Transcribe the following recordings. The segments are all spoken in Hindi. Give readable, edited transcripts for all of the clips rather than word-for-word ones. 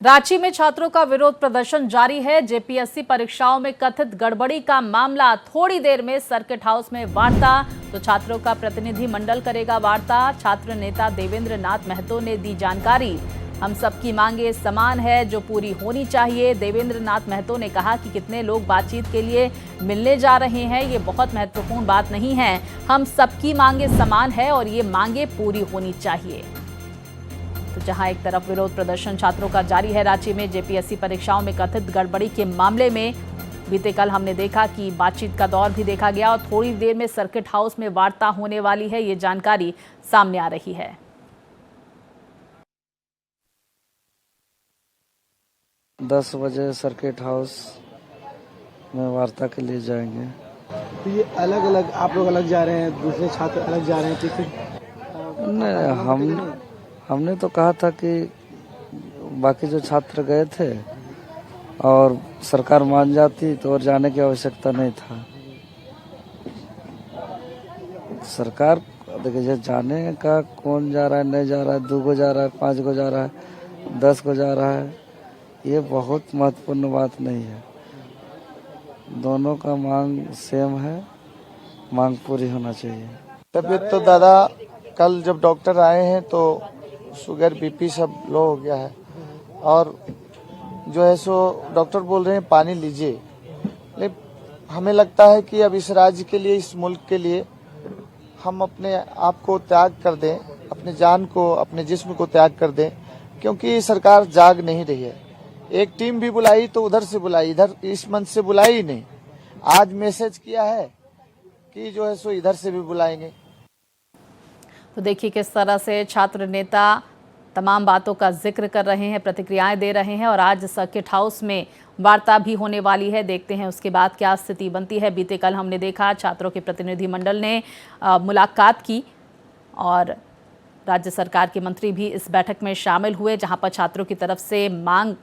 रांची में छात्रों का विरोध प्रदर्शन जारी है। जेपीएससी परीक्षाओं में कथित गड़बड़ी का मामला। थोड़ी देर में सर्किट हाउस में वार्ता, तो छात्रों का प्रतिनिधि मंडल करेगा वार्ता। छात्र नेता देवेंद्र नाथ महतो ने दी जानकारी। हम सबकी मांगे समान है जो पूरी होनी चाहिए। देवेंद्र नाथ महतो ने कहा कि कितने लोग बातचीत के लिए मिलने जा रहे हैं ये बहुत महत्वपूर्ण बात नहीं है। हम सबकी मांगे समान है और ये मांगे पूरी होनी चाहिए। तो जहां एक तरफ विरोध प्रदर्शन छात्रों का जारी है रांची में जेपीएससी परीक्षाओं में कथित गड़बड़ी के मामले में बीते कल हमने देखा कि बातचीत का दौर भी देखा गया और थोड़ी देर में सर्किट हाउस में वार्ता होने वाली है, ये जानकारी सामने आ रही है। दस बजे सर्किट हाउस में वार्ता के लिए जाएंगे। तो ये अलग अलग आप लोग अलग जा रहे हैं, दूसरे छात्र अलग जा रहे हैं, तो फिर नहीं, हमने तो कहा था कि बाकी जो छात्र गए थे और सरकार मान जाती तो और जाने की आवश्यकता नहीं था। सरकार देखिए जाने का कौन जा रहा है, नहीं जा रहा है, 2 को जा रहा है, 5 को जा रहा है, 10 को जा रहा है, ये बहुत महत्वपूर्ण बात नहीं है। दोनों का मांग सेम है, मांग पूरी होना चाहिए। तबीयत तो दादा कल जब डॉक्टर आए हैं तो शुगर बीपी सब लो हो गया है और जो है सो डॉक्टर बोल रहे हैं पानी लीजिए। लेकिन हमें लगता है कि अब इस राज्य के लिए, इस मुल्क के लिए हम अपने आप को त्याग कर दें, अपने जान को, अपने जिस्म को त्याग कर दें, क्योंकि सरकार जाग नहीं रही है। एक टीम भी बुलाई तो उधर से बुलाई, इधर इस मंच से बुलाई ही नहीं। आज मैसेज किया है कि जो है सो इधर से भी बुलाएंगे। तो देखिए किस तरह से छात्र नेता तमाम बातों का जिक्र कर रहे हैं, प्रतिक्रियाएं दे रहे हैं और आज सर्किट हाउस में वार्ता भी होने वाली है। देखते हैं उसके बाद क्या स्थिति बनती है। बीते कल हमने देखा छात्रों के प्रतिनिधि मंडल ने मुलाकात की और राज्य सरकार के मंत्री भी इस बैठक में शामिल हुए, जहां पर छात्रों की तरफ से मांग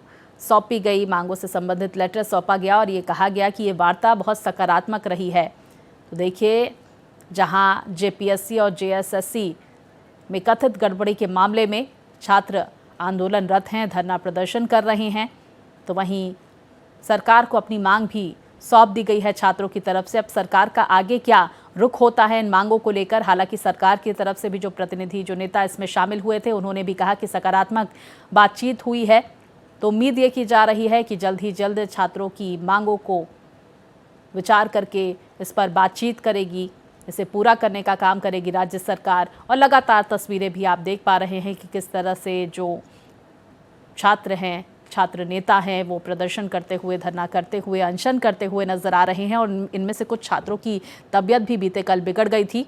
सौंपी गई, मांगों से संबंधित लेटर सौंपा गया और ये कहा गया कि ये वार्ता बहुत सकारात्मक रही है। तो देखिए जहां जेपीएससी और जेएसएससी में कथित गड़बड़ी के मामले में छात्र आंदोलनरत हैं, धरना प्रदर्शन कर रहे हैं, तो वहीं सरकार को अपनी मांग भी सौंप दी गई है छात्रों की तरफ से। अब सरकार का आगे क्या रुख होता है इन मांगों को लेकर। हालांकि सरकार की तरफ से भी जो प्रतिनिधि, जो नेता इसमें शामिल हुए थे, उन्होंने भी कहा कि सकारात्मक बातचीत हुई है। तो उम्मीद ये की जा रही है कि जल्द ही जल्द छात्रों की मांगों को विचार करके इस पर बातचीत करेगी, इसे पूरा करने का काम करेगी राज्य सरकार। और लगातार तस्वीरें भी आप देख पा रहे हैं कि किस तरह से जो छात्र हैं, छात्र नेता हैं, वो प्रदर्शन करते हुए, धरना करते हुए, अनशन करते हुए नजर आ रहे हैं। और इनमें से कुछ छात्रों की तबीयत भी बीते कल बिगड़ गई थी,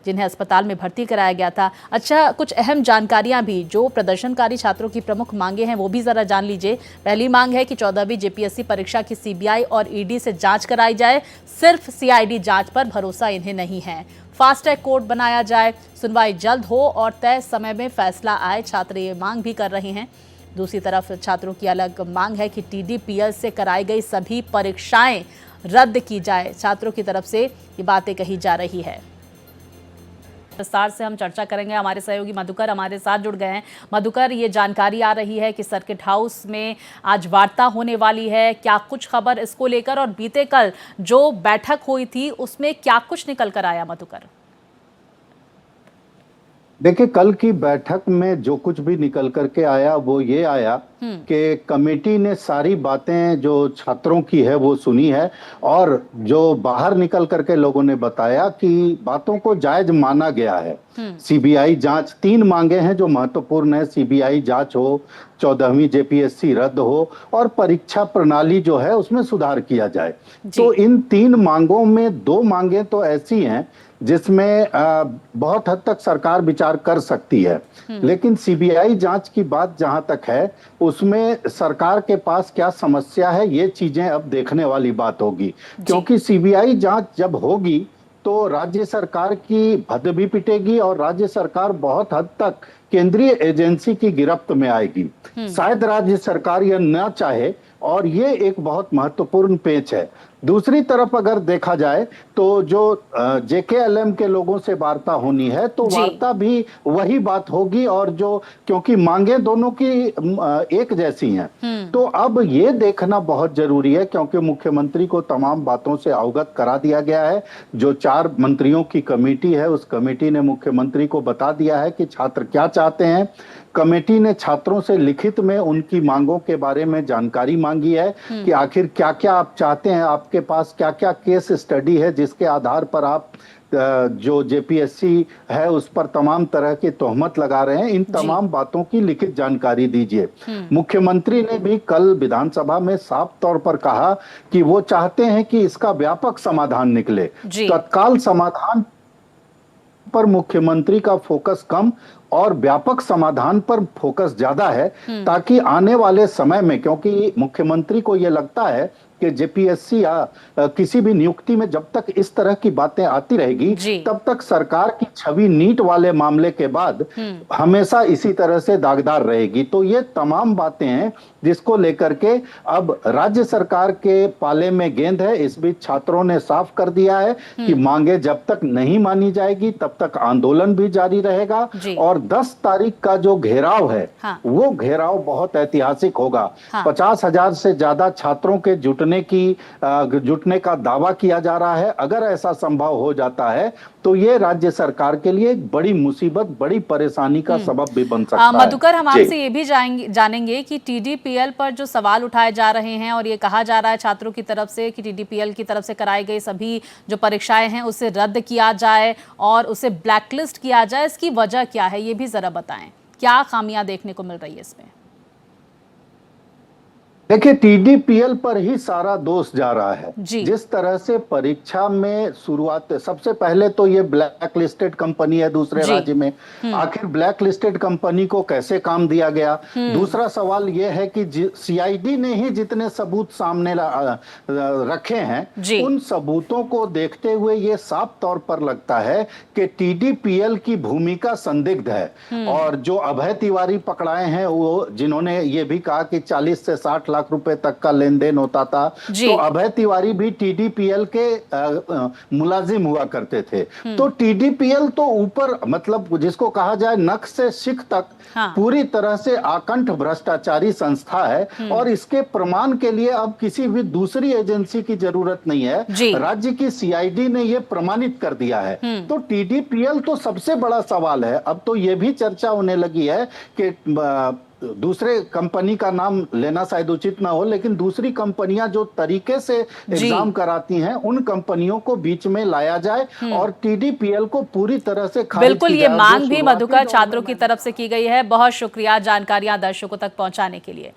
जिन्हें अस्पताल में भर्ती कराया गया था। अच्छा, कुछ अहम जानकारियां भी जो प्रदर्शनकारी छात्रों की प्रमुख मांगे हैं वो भी जरा जान लीजिए। पहली मांग है कि 14वीं जेपीएससी परीक्षा की सीबीआई और ईडी से जांच कराई जाए। सिर्फ सीआईडी जांच पर भरोसा इन्हें नहीं है। फास्ट ट्रैक कोर्ट बनाया जाए, सुनवाई जल्द हो और तय समय में फैसला आए, छात्र ये मांग भी कर रहे हैं। दूसरी तरफ छात्रों की अलग मांग है कि टीडीपीएल से कराई गई सभी परीक्षाएं रद्द की जाए। छात्रों की तरफ से ये बातें कही जा रही है। विस्तार से हम चर्चा करेंगे। हमारे सहयोगी मधुकर हमारे साथ जुड़ गए हैं। मधुकर, ये जानकारी आ रही है कि सर्किट हाउस में आज वार्ता होने वाली है, क्या कुछ खबर इसको लेकर? और बीते कल जो बैठक हुई थी उसमें क्या कुछ निकल कर आया मधुकर? देखिए, कल की बैठक में जो कुछ भी निकल करके आया वो ये आया कि कमेटी ने सारी बातें जो छात्रों की है वो सुनी है और जो बाहर निकल करके लोगों ने बताया कि बातों को जायज माना गया है। सीबीआई जांच, 3 मांगे हैं जो महत्वपूर्ण है। सीबीआई जांच हो, 14वीं जेपीएससी रद्द हो और परीक्षा प्रणाली जो है उसमें सुधार किया जाए। तो इन 3 मांगों में 2 मांगे तो ऐसी हैं जिसमें बहुत हद तक सरकार विचार कर सकती है, लेकिन सीबीआई जांच की बात जहां तक है उसमें सरकार के पास क्या समस्या है, ये चीजें अब देखने वाली बात होगी। क्योंकि सीबीआई जांच जब होगी तो राज्य सरकार की भद्द भी पिटेगी और राज्य सरकार बहुत हद तक केंद्रीय एजेंसी की गिरफ्त में आएगी। शायद राज्य सरकार यह न चाहे और ये एक बहुत महत्वपूर्ण पेच है। दूसरी तरफ अगर देखा जाए तो जो जेकेएलएम के लोगों से वार्ता होनी है तो वार्ता भी वही बात होगी, और जो क्योंकि मांगे दोनों की एक जैसी हैं, तो अब ये देखना बहुत जरूरी है, क्योंकि मुख्यमंत्री को तमाम बातों से अवगत करा दिया गया है। जो 4 मंत्रियों की कमेटी है, उस कमेटी ने मुख्यमंत्री को बता दिया है कि छात्र क्या चाहते हैं। कमेटी ने छात्रों से लिखित में उनकी मांगों के बारे में जानकारी मांगी है कि आखिर क्या क्या आप चाहते हैं, आपके पास क्या क्या केस स्टडी है जिसके आधार पर आप जो जेपीएससी है उस पर तमाम तरह की तोहमत लगा रहे हैं। इन तमाम बातों की लिखित जानकारी दीजिए। मुख्यमंत्री ने भी कल विधानसभा में साफ तौर पर कहा कि वो चाहते हैं कि इसका व्यापक समाधान निकले। तत्काल समाधान पर मुख्यमंत्री का फोकस कम और व्यापक समाधान पर फोकस ज्यादा है, ताकि आने वाले समय में, क्योंकि मुख्यमंत्री को यह लगता है कि जेपीएससी या किसी भी नियुक्ति में जब तक इस तरह की बातें आती रहेगी तब तक सरकार की छवि नीट वाले मामले के बाद हमेशा इसी तरह से दागदार रहेगी। तो ये तमाम बातें हैं जिसको लेकर के अब राज्य सरकार के पाले में गेंद है। इस बीच छात्रों ने साफ कर दिया है कि मांगे जब तक नहीं मानी जाएगी तब तक आंदोलन भी जारी रहेगा, और 10 तारीख का जो घेराव है वो घेराव बहुत ऐतिहासिक होगा। 50,000 से ज्यादा छात्रों के जुटने का दावा किया जा रहा है। अगर ऐसा संभव हो जाता है तो ये राज्य सरकार के लिए एक बड़ी मुसीबत, बड़ी परेशानी का सबब भी बन सकता है। मधुकर, हम आपसे ये भी जानेंगे कि टीडीपीएल पर जो सवाल उठाए जा रहे हैं और ये कहा जा रहा है छात्रों की तरफ से कि टीडीपीएल की तरफ से कराई गई सभी जो परीक्षाएं हैं उसे रद्द किया जाए और उसे ब्लैकलिस्ट किया जाए, इसकी वजह क्या है ये भी जरा बताएं। क्या खामियां देखने को मिल रही है इसमें? देखिए, टीडीपीएल पर ही सारा दोष जा रहा है। जिस तरह से परीक्षा में शुरुआत, सबसे पहले तो ये ब्लैक लिस्टेड कंपनी है दूसरे राज्य में, आखिर ब्लैक लिस्टेड कंपनी को कैसे काम दिया गया। दूसरा सवाल ये है कि सीआईडी ने ही जितने सबूत सामने रखे हैं उन सबूतों को देखते हुए ये साफ तौर पर लगता है कि टीडीपीएल की भूमिका संदिग्ध है। और जो अभय तिवारी पकड़ाए हैं, वो जिन्होंने ये भी कहा कि 40 से 60 लाख रुपए तक का लेन देन होता था, तो अभय तिवारी भी टीडीपीएल के मुलाजिम हुआ करते थे। तो टीडीपीएल तो ऊपर, मतलब जिसको कहा जाए नख से शिख तक पूरी तरह से आकंठ भ्रष्टाचारी संस्था है, और इसके प्रमाण के लिए अब किसी भी दूसरी एजेंसी की जरूरत नहीं है। राज्य की सीआईडी ने यह प्रमाणित कर दिया है। तो टीडीपीएल तो सबसे बड़ा सवाल है। अब तो यह भी चर्चा होने लगी है कि दूसरे कंपनी का नाम लेना शायद उचित ना हो, लेकिन दूसरी कंपनियां जो तरीके से एग्जाम कराती हैं उन कंपनियों को बीच में लाया जाए और टीडीपीएल को पूरी तरह से खारिज बिल्कुल, ये मांग भी मधुकर छात्रों की तरफ से की गई है। बहुत शुक्रिया जानकारियां दर्शकों तक पहुंचाने के लिए।